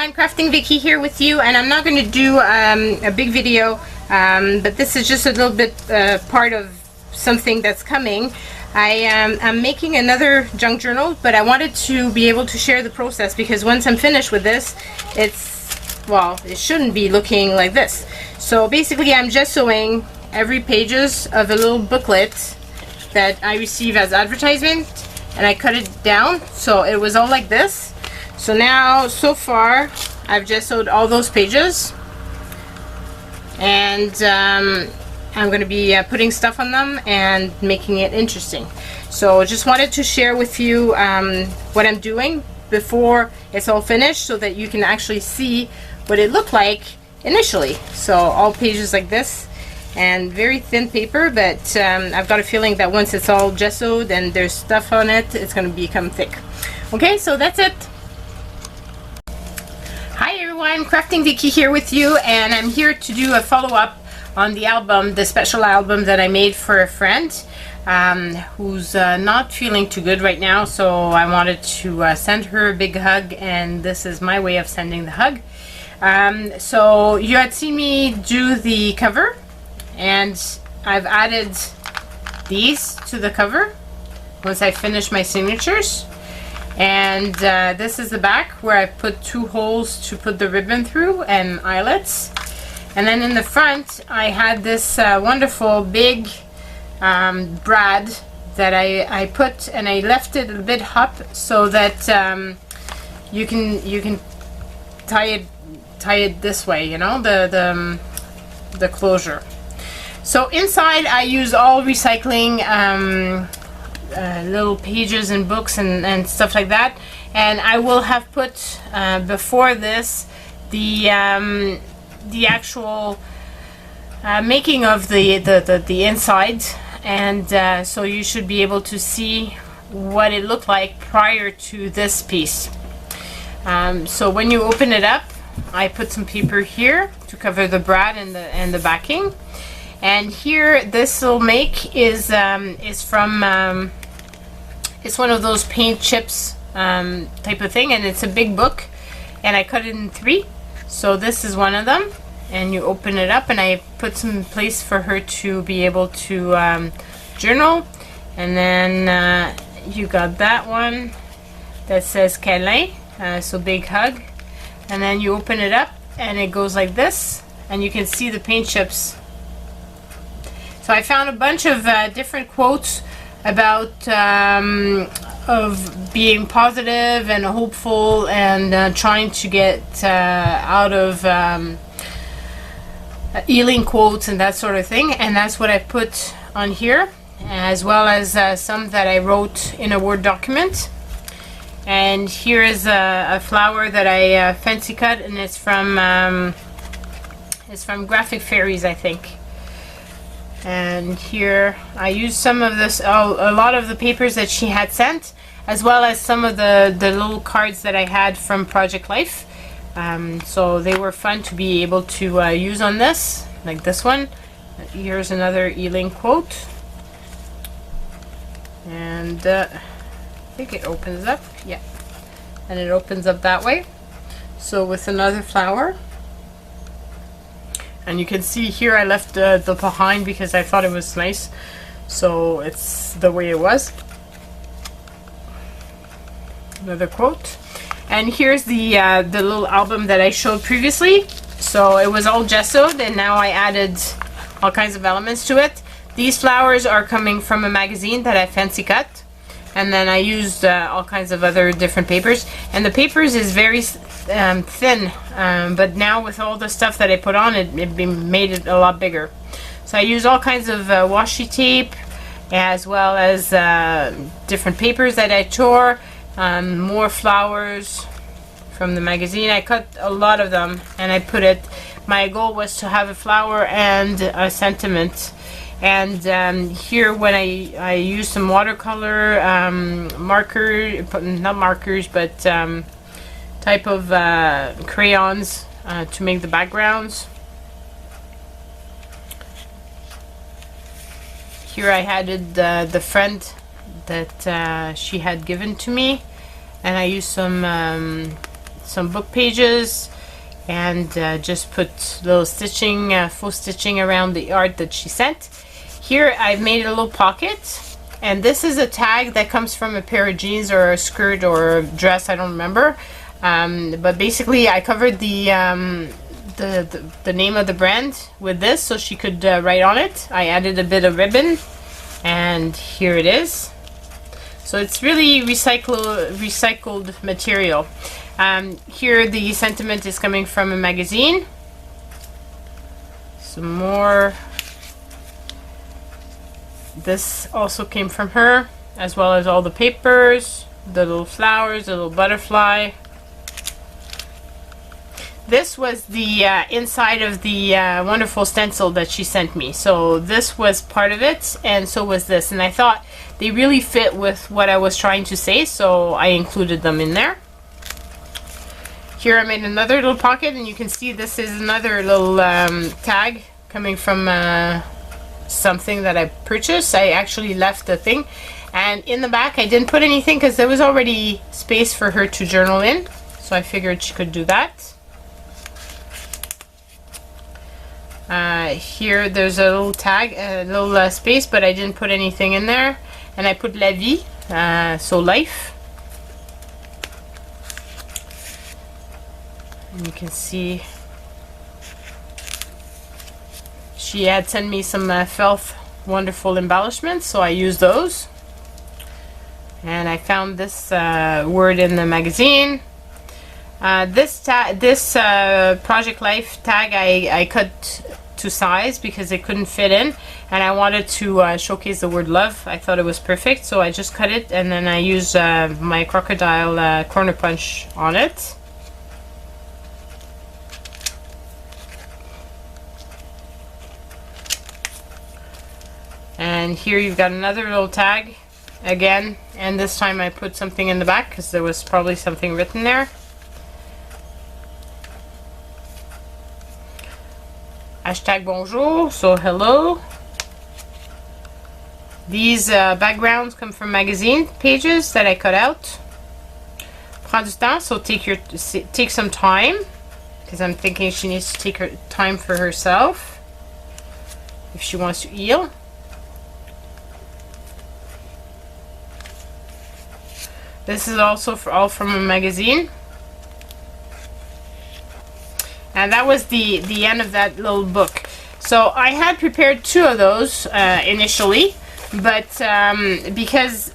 everyone, Crafting Vicky here with you, and I'm not going to do a big video, but this is just a little bit part of something that's coming. I'm making another junk journal, but I wanted to be able to share the process because once I'm finished with this, it shouldn't be looking like this. So basically I'm just sewing every pages of a little booklet that I receive as advertisement, and I cut it down so it was all like this. So now, so far, I've just sewed all those pages, and I'm going to be putting stuff on them and making it interesting. So just wanted to share with you what I'm doing before it's all finished so that you can actually see what it looked like initially. So all pages like this, and very thin paper, but I've got a feeling that once it's all gessoed and there's stuff on it, it's going to become thick. Okay, so that's it. Hi everyone, Crafting Vicky here with you, and I'm here to do a follow-up on the album, the special album that I made for a friend who's not feeling too good right now, so I wanted to send her a big hug, and this is my way of sending the hug. So you had seen me do the cover, and I've added these to the cover once I finish my signatures. And this is the back where I put 2 holes to put the ribbon through and eyelets. And then in the front I had this wonderful big brad that I put, and I left it a bit up so that you can tie it this way, you know, the closure. So inside I use all recycling little pages and books and stuff like that, and I will have put before this the actual making of the inside, and so you should be able to see what it looked like prior to this piece. So when you open it up, I put some paper here to cover the brad and the backing. And here, this little make is from it's one of those paint chips type of thing, and it's a big book, and I cut it in 3. So this is one of them, and you open it up, and I put some place for her to be able to journal. And then you got that one that says câlin, so big hug. And then you open it up, and it goes like this, and you can see the paint chips. So I found a bunch of different quotes about of being positive and hopeful, and trying to get out of healing quotes and that sort of thing, and that's what I put on here, as well as some that I wrote in a Word document. And here is a flower that I fancy cut, and it's from Graphic Fairies, I think. And here I used some of this, a lot of the papers that she had sent, as well as some of the little cards that I had from Project Life. So they were fun to be able to use on this, like this one. Here's another Ealing quote, and I think it opens up, yeah, and it opens up that way. So with another flower. And you can see here I left the behind because I thought it was nice, so it's the way it was. Another quote. And here's the little album that I showed previously. So it was all gessoed, and now I added all kinds of elements to it. These flowers are coming from a magazine that I fancy cut, and then I used all kinds of other different papers, and the papers is very thin, but now with all the stuff that I put on it, made it a lot bigger. So I use all kinds of washi tape, as well as different papers that I tore, more flowers from the magazine. I cut a lot of them, and I put it, my goal was to have a flower and a sentiment. And here, when I used some watercolor not markers, but type of crayons to make the backgrounds. Here I had the friend that she had given to me, and I used some some book pages, and just put little stitching, faux stitching around the art that she sent. Here I've made a little pocket, and this is a tag that comes from a pair of jeans or a skirt or a dress, I don't remember. But basically I covered the name of the brand with this so she could write on it. I added a bit of ribbon, and here it is. So it's really recycled material. Here the sentiment is coming from a magazine. Some more. This also came from her, as well as all the papers, the little flowers, the little butterfly. This was the inside of the wonderful stencil that she sent me. So this was part of it, and so was this. And I thought they really fit with what I was trying to say, so I included them in there. Here I made another little pocket, and you can see this is another little tag coming from something that I purchased. I actually left the thing, and in the back I didn't put anything because there was already space for her to journal in, so I figured she could do that. Here there's a little tag, a little space, but I didn't put anything in there, and I put la vie, so life. And you can see she had sent me some felt wonderful embellishments, so I used those. And I found this word in the magazine. This Project Life tag I cut to size because it couldn't fit in, and I wanted to showcase the word love. I thought it was perfect, so I just cut it, and then I used my crocodile corner punch on it. And here you've got another little tag again, and this time I put something in the back because there was probably something written there. Hashtag bonjour, so hello. These backgrounds come from magazine pages that I cut out. Prends du temps, so take some time, because I'm thinking she needs to take her time for herself if she wants to heal. This is also all from a magazine. And that was the end of that little book. So I had prepared 2 of those initially, but because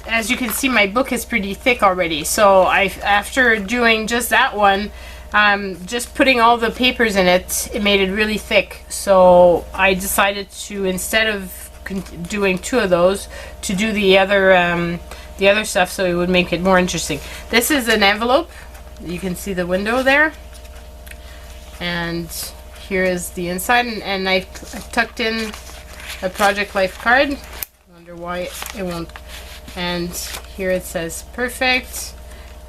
as you can see my book is pretty thick already, so after doing just that one, just putting all the papers in it, it made it really thick. So I decided to, instead of doing 2 of those, to do the other stuff, so it would make it more interesting. This is an envelope. You can see the window there. And here is the inside, and I tucked in a Project Life card. I wonder why it won't. And here it says perfect,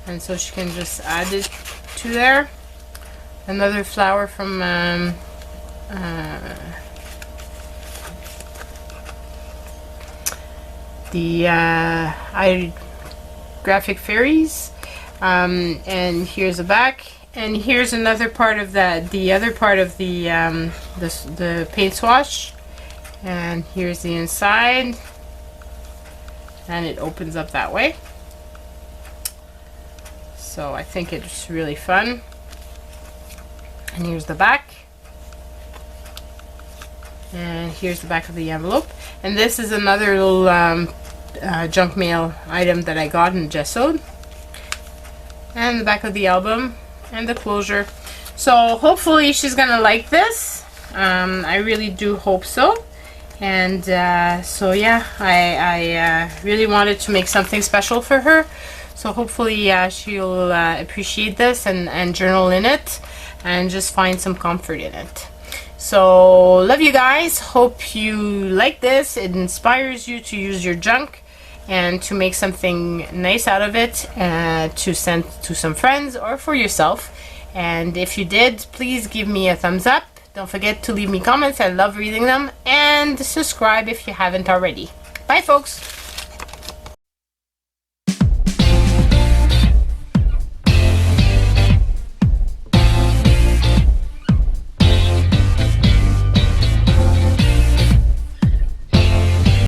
and so she can just add it to there. Another flower from the graphic fairies, and here's the back. And here's another part of the other part of the paint swatch, and here's the inside, and it opens up that way. So I think it's really fun. And here's the back, and here's the back of the envelope. And this is another little junk mail item that I got and gessoed, and the back of the album. And the closure. So hopefully she's gonna like this. I really do hope so. And so yeah, I really wanted to make something special for her. So hopefully she'll appreciate this and journal in it and just find some comfort in it. So love you guys. Hope you like this. It inspires you to use your junk and to make something nice out of it, to send to some friends or for yourself. And if you did, please give me a thumbs up. Don't forget to leave me comments. I love reading them. And subscribe if you haven't already. Bye folks.